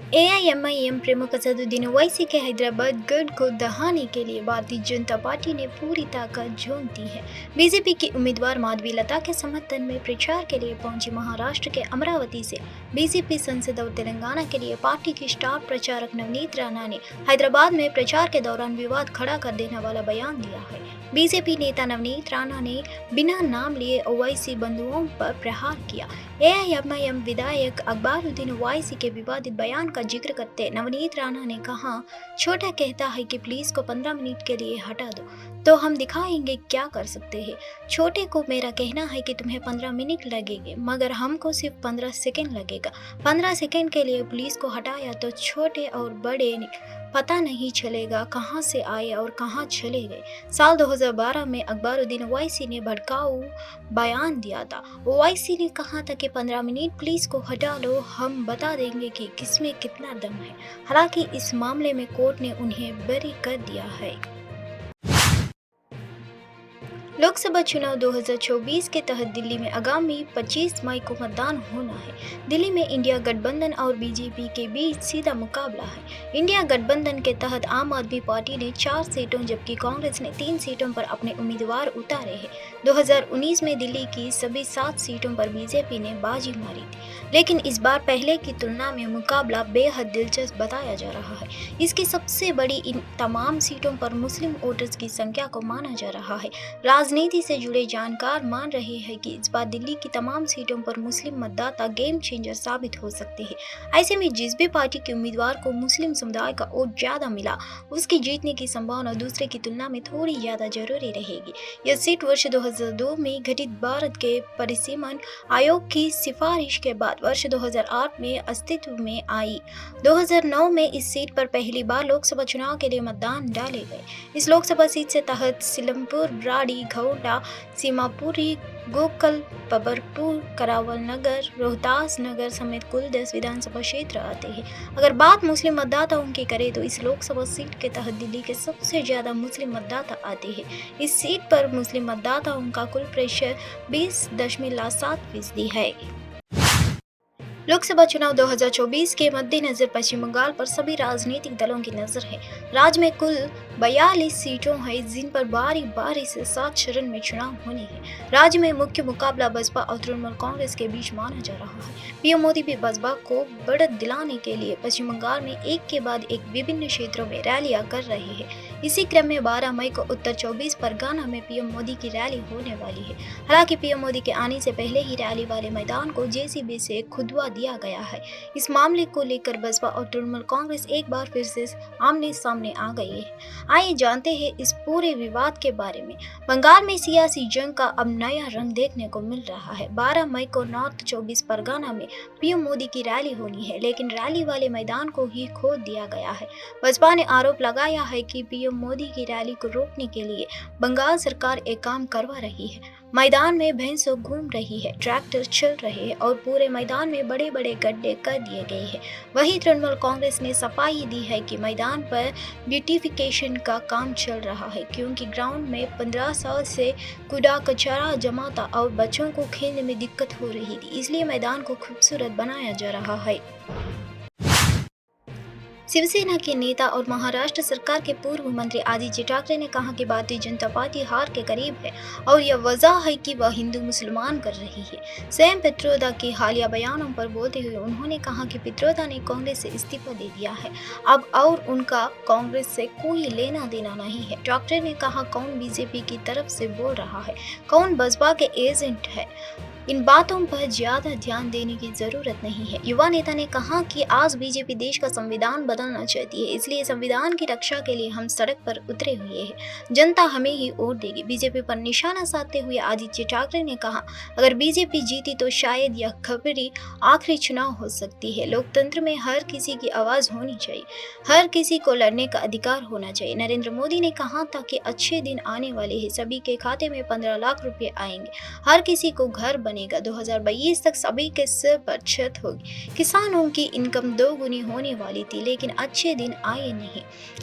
AIMIM प्रमुख असदुद्दीन ओवैसी के हैदराबाद गढ़ को दहाने के लिए भारतीय जनता पार्टी ने पूरी ताकत झोंक दी है। बीजेपी की उम्मीदवार माधवीलता के समर्थन में प्रचार के लिए पहुंची महाराष्ट्र के अमरावती से बीजेपी संसद और तेलंगाना के लिए पार्टी की स्टार प्रचारक नवनीत राणा ने हैदराबाद में प्रचार के दौरान विवाद खड़ा कर देने वाला बयान दिया है। बीजेपी नेता नवनीत राणा ने बिना नाम लिए ओवैसी बंधुओं पर प्रहार किया। एआईएमआईएम विधायक अकबरुद्दीन ओवैसी के विवादित बयान का जिक्र करते नवनीत राणा ने कहा, छोटा कहता है कि पुलिस को 15 मिनट के लिए हटा दो तो हम दिखाएंगे क्या कर सकते हैं। छोटे को मेरा कहना है कि तुम्हें 15 मिनट लगेंगे मगर हमको सिर्फ 15 सेकंड लगेगा। 15 सेकंड के लिए पुलिस को हटाया तो छोटे और बड़े पता नहीं चलेगा कहां से आए और कहां चले गए। साल 2012 में अकबरुद्दीन ओवैसी ने भड़काऊ बयान दिया था। ओवैसी ने कहा था कि 15 मिनट पुलिस को हटा लो, हम बता देंगे कि किसमें कितना दम है। हालांकि इस मामले में कोर्ट ने उन्हें बरी कर दिया है। लोकसभा चुनाव 2024 के तहत दिल्ली में आगामी 25 मई को मतदान होना है। दिल्ली में इंडिया गठबंधन और बीजेपी के बीच सीधा मुकाबला है। इंडिया गठबंधन के तहत आम आदमी पार्टी ने 4 सीटों जबकि कांग्रेस ने 3 सीटों पर अपने उम्मीदवार उतारे हैं। 2019 में दिल्ली की सभी 7 सीटों पर बीजेपी ने बाजी मारी थी, लेकिन इस बार पहले की तुलना में मुकाबला बेहद दिलचस्प बताया जा रहा है। इसकी सबसे बड़ी इन तमाम सीटों पर मुस्लिम वोटर्स की संख्या को माना जा रहा है। राजनीति से जुड़े जानकार मान रहे हैं कि इस बार दिल्ली की तमाम सीटों पर मुस्लिम मतदाता गेम चेंजर साबित हो सकते हैं। ऐसे में जिस भी पार्टी के उम्मीदवार को मुस्लिम समुदाय का वोट ज्यादा मिला, उसकी जीतने की संभावना दूसरे की तुलना में थोड़ी ज्यादा जरूरी रहेगी। यह सीट वर्ष 2002 में गठित भारत के परिसीमन आयोग की सिफारिश के बाद वर्ष 2008 में अस्तित्व में आई। 2009 में इस सीट पर पहली बार लोकसभा चुनाव के लिए मतदान डाले गए। इस लोकसभा सीट से तहत सिलमपुर, ब्राडी, घोड़ा, सीमापुरी, गोकल, पबरपुर, करावल नगर, रोहतास नगर समेत कुल 10 विधानसभा क्षेत्र आते हैं। अगर बात मुस्लिम मतदाताओं की करें तो इस लोकसभा सीट के तहत दिल्ली के सबसे ज्यादा मुस्लिम मतदाता आते हैं। इस सीट पर मुस्लिम मतदाताओं का कुल प्रतिशत 20.7% है। लोकसभा चुनाव 2024 के मद्देनजर पश्चिम बंगाल पर सभी राजनीतिक दलों की नजर है। राज्य में कुल 42 सीटों हैं जिन पर बारी बारी से 7 चरण में चुनाव होने हैं। राज्य में मुख्य मुकाबला बसपा और तृणमूल कांग्रेस के बीच माना जा रहा है। पीएम मोदी भी बसपा को बढ़त दिलाने के लिए पश्चिम बंगाल में एक के बाद एक विभिन्न क्षेत्रों में रैलियां कर रहे हैं। इसी क्रम में 12 मई को उत्तर 24 परगना में पीएम मोदी की रैली होने वाली है। हालांकि पीएम मोदी के आने से पहले ही रैली वाले मैदान को जेसीबी से खुदवा दिया गया है। इस मामले को लेकर बसपा और तृणमूल कांग्रेस एक बार फिर से आमने सामने आ गई है। आइए जानते हैं इस पूरे विवाद के बारे में। बंगाल में सियासी जंग का अब नया रंग देखने को मिल रहा है। 12 मई को नॉर्थ 24 परगना में पीएम मोदी की रैली होनी है, लेकिन रैली वाले मैदान को ही खोद दिया गया है। बसपा ने आरोप लगाया है कि पीएम मोदी की रैली को रोकने के लिए बंगाल सरकार एक काम करवा रही है। मैदान में भैंसों घूम रही है, ट्रैक्टर चल रहे हैं और पूरे मैदान में बड़े बड़े गड्ढे कर दिए गए हैं। वहीं तृणमूल कांग्रेस ने सफाई दी है कि मैदान पर ब्यूटिफिकेशन का काम चल रहा है, क्योंकि ग्राउंड में 15 साल से कूड़ा कचरा जमा था और बच्चों को खेलने में दिक्कत हो रही थी, इसलिए मैदान को खूबसूरत बनाया जा रहा है। शिवसेना के नेता और महाराष्ट्र सरकार के पूर्व मंत्री आदित्य ठाकरे ने कहा कि भारतीय जनता पार्टी हार के करीब है और यह वजह है कि वह हिंदू मुसलमान कर रही है। स्वयं पित्रोदा के हालिया बयानों पर बोलते हुए उन्होंने कहा कि पित्रोदा ने कांग्रेस से इस्तीफा दे दिया है अब और उनका कांग्रेस से कोई लेना देना नहीं है। ठाकरे ने कहा, कौन बीजेपी की तरफ से बोल रहा है, कौन बसपा के एजेंट है, इन बातों पर ज्यादा ध्यान देने की जरूरत नहीं है। युवा नेता ने कहा कि आज बीजेपी देश का संविधान बदलना चाहती है, इसलिए संविधान की रक्षा के लिए हम सड़क पर उतरे हुए हैं। जनता हमें ही वोट देगी। बीजेपी पर निशाना साधते हुए आदित्य ठाकरे ने कहा, अगर बीजेपी जीती तो शायद यह खबरी आखिरी चुनाव हो सकती है। लोकतंत्र में हर किसी की आवाज होनी चाहिए, हर किसी को लड़ने का अधिकार होना चाहिए। नरेंद्र मोदी ने कहा था कि अच्छे दिन आने वाले हैं, सभी के खाते में 15 लाख रुपए आएंगे, हर किसी को घर बनेगा। 2022 तक सभी के सिर पर छत होगी। किसानों की इनकम 2 गुनी होने वाली थी, लेकिन अच्छे दिन आए नहीं।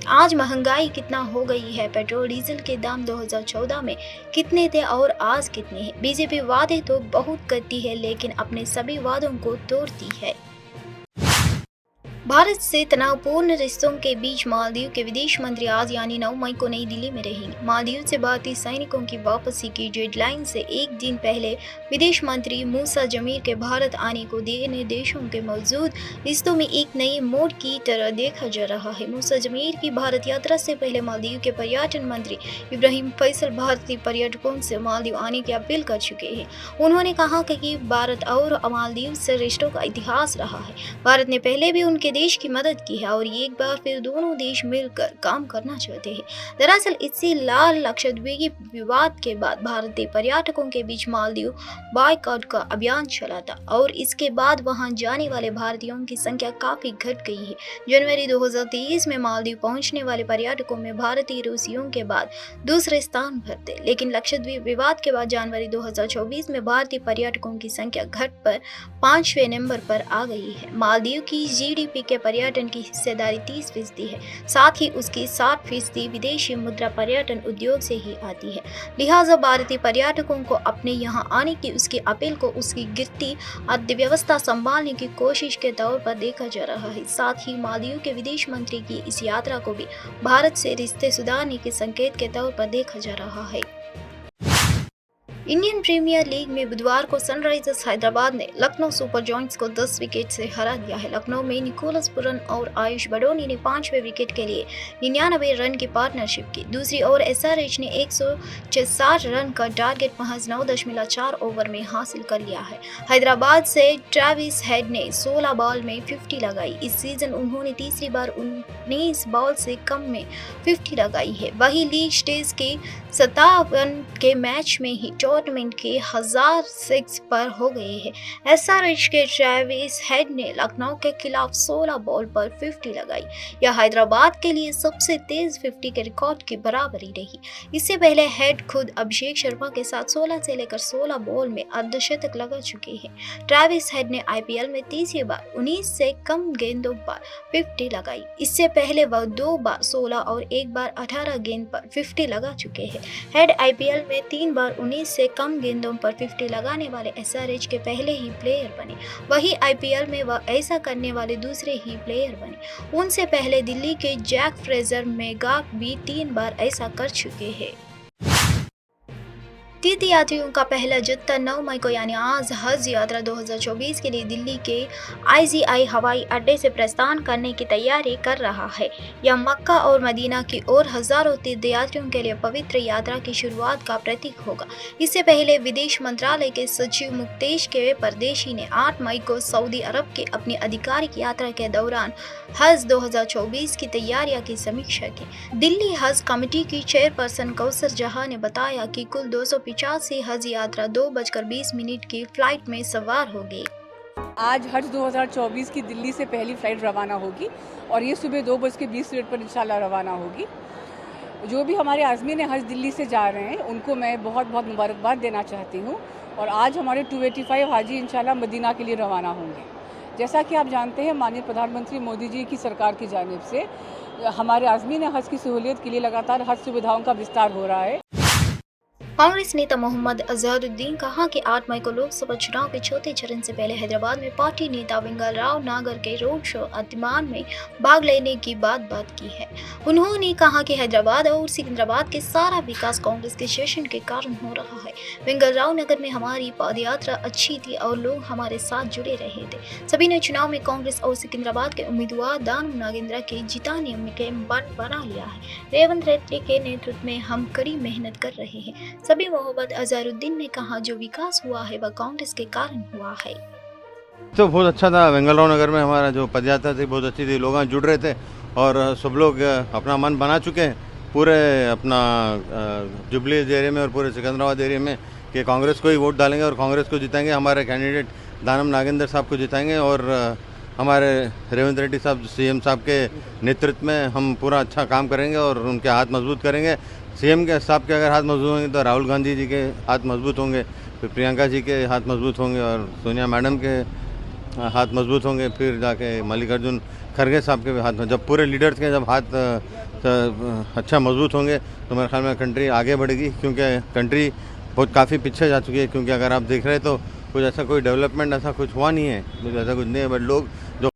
आज महंगाई कितना हो गई है, पेट्रोल डीजल के दाम 2014 में कितने थे और आज कितने हैं। बीजेपी वादे तो बहुत करती है, लेकिन अपने सभी वादों को तोड़ती है। भारत से तनावपूर्ण रिश्तों के बीच मालदीव के विदेश मंत्री आज यानी 9 मई को नई दिल्ली में रहेंगे। मालदीव से भारतीय सैनिकों की वापसी की डेडलाइन से एक दिन पहले विदेश मंत्री मूसा जमीर के भारत आने को दोनों देशों के मौजूद रिश्तों में एक नए मोड़ की तरह देखा जा रहा है। मूसा जमीर की भारत यात्रा से पहले मालदीव के पर्यटन मंत्री इब्राहिम फैसल भारतीय पर्यटकों से मालदीव आने की अपील कर चुके हैं। उन्होंने कहा कि भारत और मालदीव से रिश्तों का इतिहास रहा है। भारत ने पहले भी उनके देश की मदद की है और एक बार फिर दोनों देश मिलकर काम करना चाहते हैं। दरअसल इसी लाल लक्षद्वीप विवाद के बाद भारतीय पर्यटकों के बीच मालदीव बॉयकॉट का अभियान चला था और इसके बाद वहां जाने वाले भारतीयों की संख्या काफी घट गई है। जनवरी 2023 में मालदीव पहुंचने वाले पर्यटकों में भारतीय रूसियों के बाद दूसरे स्थान पर थे, लेकिन लक्षद्वीप विवाद के बाद जनवरी 2024 में भारतीय पर्यटकों की संख्या घटकर 5वें नंबर पर आ गई है। मालदीव की जीडीपी के पर्यटन की हिस्सेदारी 30% है, साथ ही उसकी 60% विदेशी मुद्रा पर्यटन उद्योग से ही आती है। लिहाजा भारतीय पर्यटकों को अपने यहां आने की उसकी अपील को उसकी गिरती अर्थव्यवस्था संभालने की कोशिश के तौर पर देखा जा रहा है। साथ ही मालदीव के विदेश मंत्री की इस यात्रा को भी भारत से रिश्ते सुधारने के संकेत के तौर पर देखा जा रहा है। इंडियन प्रीमियर लीग में बुधवार को सनराइजर्स हैदराबाद ने लखनऊ सुपर जॉयंट्स को 10 विकेट से हरा दिया है। लखनऊ में निकोलस पुरन और आयुष बडोनी ने 5वें विकेट के लिए 99 रन की पार्टनरशिप की। दूसरी ओर एसआरएच ने 166 रन का टारगेट महज 9.4 ओवर में हासिल कर लिया है। हैदराबाद से ट्रेविस हेड ने 16 बॉल में 50 लगाई। इस सीजन उन्होंने तीसरी बार 19 बॉल से कम में 50 लगाई है। वही लीग स्टेज के 57 के मैच में ही टूर्नामेंट के 1006 पर हो गए हैं। एसआरएच के ट्रेविस हेड ने लखनऊ के खिलाफ 16 बॉल पर 50 लगाई। यह हैदराबाद के लिए सबसे तेज 50 के रिकॉर्ड की बराबरी रही। इससे पहले हेड खुद अभिषेक शर्मा के साथ 16 से लेकर 16 बॉल में अर्धशतक लगा चुके हैं। ट्रेविस हेड ने आईपीएल में तीसरी बार 19 से कम गेंदों पर 50 लगाई। इससे पहले वह 2 बार 16 और एक बार 18 गेंद पर 50 लगा चुके हैं। हेड आईपीएल में 3 बार 19 से कम गेंदों पर 50 लगाने वाले एसआरएच के पहले ही प्लेयर बने। वही आईपीएल में वह ऐसा करने वाले दूसरे ही प्लेयर बने। उनसे पहले दिल्ली के जैक फ्रेजर मैकग्रा भी 3 बार ऐसा कर चुके हैं। तीर्थयात्रियों का पहला जत्था 9 मई को यानी आज हज यात्रा 2024 के लिए दिल्ली के आईजीआई हवाई अड्डे से प्रस्थान करने की तैयारी कर रहा है। यह मक्का और मदीना की ओर हजारों तीर्थयात्रियों के लिए पवित्र यात्रा की शुरुआत का प्रतीक होगा। इससे पहले विदेश मंत्रालय के सचिव मुक्तेश के परदेशी ने 8 मई को सऊदी अरब की अपनी आधिकारिक यात्रा के दौरान हज 2024 की तैयारियों की समीक्षा की। दिल्ली हज कमेटी की चेयरपर्सन कौसर जहां ने बताया कि कुल 285 हज यात्रा 2:20 की फ्लाइट में सवार होगी। आज हज 2024 की दिल्ली से पहली फ्लाइट रवाना होगी और ये सुबह 2:20 पर इंशाल्लाह रवाना होगी। जो भी हमारे आज़मीन हज दिल्ली से जा रहे हैं उनको मैं बहुत बहुत मुबारकबाद देना चाहती हूँ। और आज हमारे 285 हाजी इंशाल्लाह मदीना के लिए रवाना होंगे। जैसा कि आप जानते हैं माननीय प्रधानमंत्री मोदी जी की सरकार की जानिब से हमारे आज़मीन हज की सहूलियत के लिए लगातार हज सुविधाओं का विस्तार हो रहा है। कांग्रेस नेता मोहम्मद अजहरुद्दीन कहा कि 8 मई को लोकसभा चुनाव के चौथे चरण से पहले हैदराबाद में पार्टी नेता वेंगलराव नागर के रोड शो अतिमान में भाग लेने की बात की है। उन्होंने कहा कि हैदराबाद और सिकंदराबाद के सारा विकास कांग्रेस के शासन के कारण हो रहा है। वेंगलराव नगर में हमारी पदयात्रा अच्छी थी और लोग हमारे साथ जुड़े रहे थे। सभी ने चुनाव में कांग्रेस और सिकंदराबाद के उम्मीदवार दानव नागेंद्र के जिताने के मन बना लिया है। रेवंत रेड्डी के नेतृत्व में हम कड़ी मेहनत कर रहे हैं। सभी मोहम्मद अजहरुद्दीन ने कहा जो विकास हुआ है वह कांग्रेस के कारण हुआ है। तो बहुत अच्छा था। वेंगलराव नगर में हमारा जो पदयात्रा थी बहुत अच्छी थी। लोग जुड़ रहे थे और सब लोग अपना मन बना चुके हैं पूरे अपना जुबली एरिया में और पूरे सिकंदराबाद एरिया में कि कांग्रेस को ही वोट डालेंगे और कांग्रेस को जिताएंगे। हमारे कैंडिडेट दानव नागेंद्र साहब को जिताएंगे और हमारे रेवंत रेड्डी साहब सीएम साहब के नेतृत्व में हम पूरा अच्छा काम करेंगे और उनके हाथ मजबूत करेंगे। सीएम के साहब के अगर हाथ मजबूत होंगे तो राहुल गांधी जी के हाथ मजबूत होंगे, फिर प्रियंका जी के हाथ मजबूत होंगे और सोनिया मैडम के हाथ मजबूत होंगे, फिर जाके मल्लिकार्जुन खड़गे साहब के भी हाथ में। जब पूरे लीडर्स के जब हाथ अच्छा मजबूत होंगे तो मेरे ख्याल में कंट्री आगे बढ़ेगी, क्योंकि कंट्री बहुत काफ़ी पीछे जा चुकी है। क्योंकि अगर आप देख रहे हैं तो कुछ ऐसा कोई डेवलपमेंट ऐसा कुछ हुआ नहीं है, कुछ ऐसा कुछ नहीं है, बट लोग जो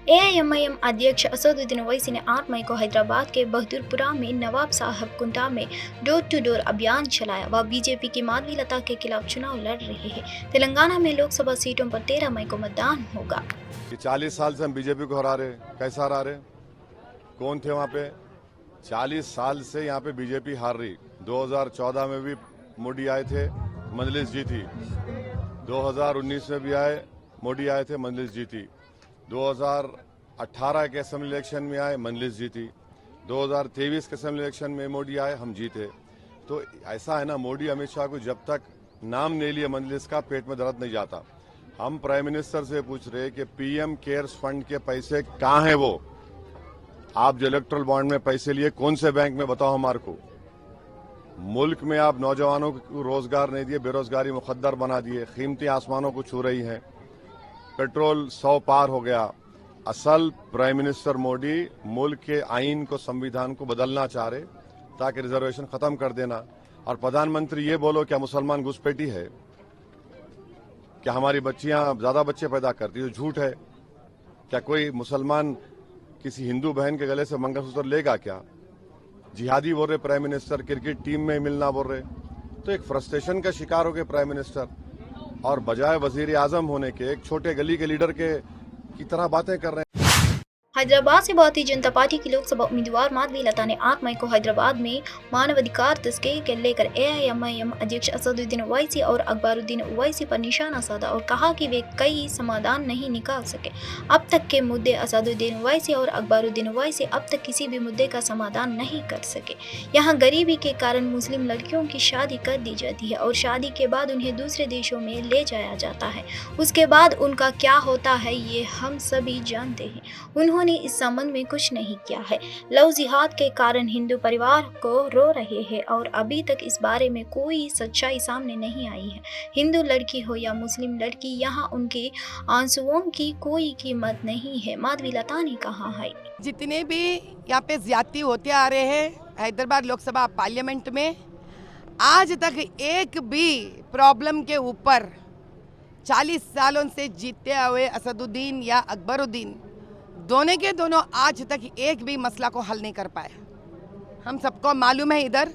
एआईएमआईएम अध्यक्ष असदुद्दीन ओवैसी ने 8 मई को हैदराबाद के बहादुरपुरा में नवाब साहब कुंटा में डोर टू डोर अभियान चलाया। वह बीजेपी की माधवीलता के खिलाफ चुनाव लड़ रहे हैं। तेलंगाना में लोकसभा सीटों पर 13 मई को मतदान होगा। 40 साल से हम बीजेपी को हरा रहे, कैसा हरा रहे? कौन थे वहाँ पे? 40 साल से यहाँ पे बीजेपी हार रही। 2014 में भी मोदी आए थे, मजलिस जीती। 2019 में भी आए, मोदी आए थे, मजलिस जीती। 2018 के असेंबली इलेक्शन में आए, मजलिस जीती। 2023 के असेंबली इलेक्शन में मोदी आए, हम जीते। तो ऐसा है ना, मोदी अमित शाह को जब तक नाम नहीं लिया मजलिस का, पेट में दर्द नहीं जाता। हम प्राइम मिनिस्टर से पूछ रहे कि पीएम केयर्स फंड के पैसे कहाँ हैं? वो आप जो इलेक्ट्रल बॉन्ड में पैसे लिए कौन से बैंक में, बताओ हमारे को। मुल्क में आप नौजवानों को रोजगार नहीं दिए, बेरोजगारी मुकद्दर बना दिए, कीमतें आसमानों को छू रही हैं, पेट्रोल 100 पार हो गया। असल प्राइम मिनिस्टर मोदी मुल्क के आइन को, संविधान को बदलना चाह रहे ताकि रिजर्वेशन खत्म कर देना। और प्रधानमंत्री ये बोलो क्या मुसलमान घुसपैठी है? क्या हमारी बच्चियां ज्यादा बच्चे पैदा करती है? झूठ है। क्या कोई मुसलमान किसी हिंदू बहन के गले से मंगलसूत्र लेगा क्या? जिहादी बोल रहे प्राइम मिनिस्टर, क्रिकेट टीम में मिलना बोल रहे। तो एक फ्रस्ट्रेशन का शिकार हो गए प्राइम मिनिस्टर, और बजाय वजीर आजम होने के एक छोटे गली के लीडर की तरह बातें कर रहे हैं। हैदराबाद से भारतीय जनता पार्टी की लोकसभा उम्मीदवार माधवीलता ने 8 मई को हैदराबाद में मानवाधिकार तस्करी के लेकर एआईएमआईएम अध्यक्ष असदुद्दीन ओवैसी और अकबरुद्दीन ओवैसी पर निशाना साधा और कहा कि वे कई समाधान नहीं निकाल सके। अब तक के मुद्दे असदुद्दीन ओवैसी और अकबरुद्दीन ओवैसी अब तक किसी भी मुद्दे का समाधान नहीं कर सके। यहाँ गरीबी के कारण मुस्लिम लड़कियों की शादी कर दी जाती है और शादी के बाद उन्हें दूसरे देशों में ले जाया जाता है। उसके बाद उनका क्या होता है ये हम सभी जानते हैं। उन्होंने इस संबंध में कुछ नहीं किया है। लव जिहाद के कारण हिंदू परिवार को रो रहे हैं और अभी तक इस बारे में कोई सच्चाई सामने नहीं आई है। हिंदू लड़की हो या मुस्लिम लड़की, यहाँ उनके आंसुओं की कोई कीमत नहीं है, माधवीलता ने कहा है। जितने भी यहाँ पे ज्यादती होते आ रहे हैं हैदराबाद लोकसभा पार्लियामेंट में, आज तक एक भी प्रॉब्लम के ऊपर 40 सालों से जीते हुए असदुद्दीन या अकबरुद्दीन दोनों के दोनों आज तक एक भी मसला को हल नहीं कर पाए। हम सबको मालूम है इधर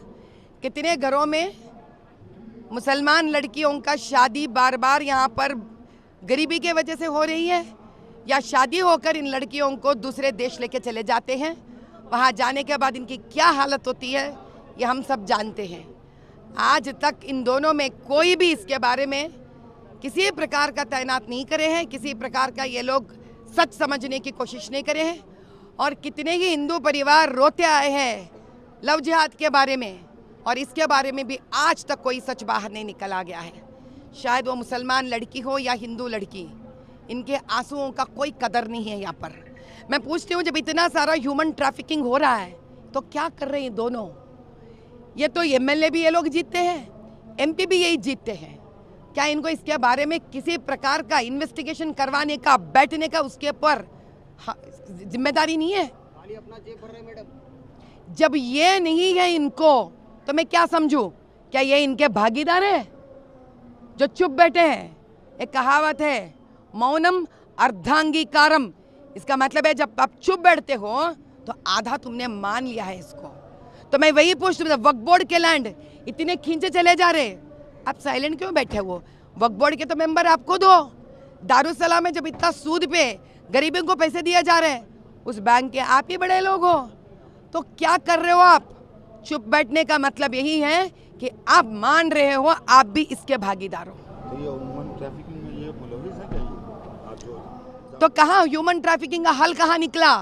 कितने घरों में मुसलमान लड़कियों का शादी बार बार यहाँ पर गरीबी के वजह से हो रही है, या शादी होकर इन लड़कियों को दूसरे देश लेके चले जाते हैं। वहाँ जाने के बाद इनकी क्या हालत होती है ये हम सब जानते हैं। आज तक इन दोनों में कोई भी इसके बारे में किसी प्रकार का तैनात नहीं करे हैं, किसी प्रकार का ये लोग सच समझने की कोशिश नहीं करे हैं। और कितने ही हिंदू परिवार रोते आए हैं लव जिहाद के बारे में, और इसके बारे में भी आज तक कोई सच बाहर नहीं निकल आ गया है। शायद वो मुसलमान लड़की हो या हिंदू लड़की, इनके आंसुओं का कोई कदर नहीं है यहाँ पर। मैं पूछती हूँ, जब इतना सारा ह्यूमन ट्रैफिकिंग हो रहा है तो क्या कर रहे हैं दोनों? ये तो एमएलए भी ये लोग जीतते हैं, एमपी भी यही जीतते हैं। क्या इनको इसके बारे में किसी प्रकार का इन्वेस्टिगेशन करवाने का, बैठने का उसके ऊपर जिम्मेदारी नहीं है? जब ये नहीं है इनको तो मैं क्या समझूं? क्या ये इनके भागीदार हैं जो चुप बैठे हैं? एक कहावत है, मौनम अर्धांगीकारम। इसका मतलब है जब आप चुप बैठते हो तो आधा तुमने मान लिया है इसको। तो मैं वही पूछती हूँ, वक्फ बोर्ड के लैंड इतने खींचे चले जा रहे, आप साइलेंट क्यों बैठे? वो वक्फ बोर्ड के तो मेंबर आपको दो। दारुसलाम में जब इतना सूद पे गरीबों को पैसे दिए जा रहे हैं, उस बैंक के आप ही बड़े लोग हो, तो क्या कर रहे हो आप? चुप बैठने का मतलब यही है कि आप मान रहे हो आप भी इसके भागीदार हो। तो ये ह्यूमन ट्रैफिकिंग में ये मुलविस है क्या ये? तो कहाँ ह्यूमन ट्रैफिकिंग का हल कहाँ निकला?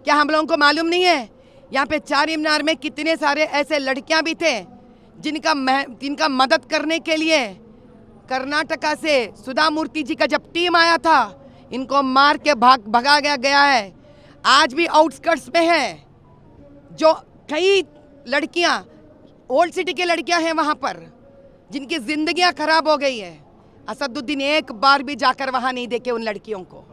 क्या हम लोगों को मालूम नहीं है? यहाँ पे चार मीनार में कितने सारे ऐसे लड़कियां भी थे जिनका मदद करने के लिए कर्नाटका से सुधा मूर्ति जी का जब टीम आया था, इनको मार के भगा गया है। आज भी आउटस्कर्ट्स में है जो कई लड़कियां, ओल्ड सिटी की लड़कियां हैं वहाँ पर, जिनकी जिंदगियां खराब हो गई है। असदुद्दीन एक बार भी जाकर वहाँ नहीं देखे उन लड़कियों को।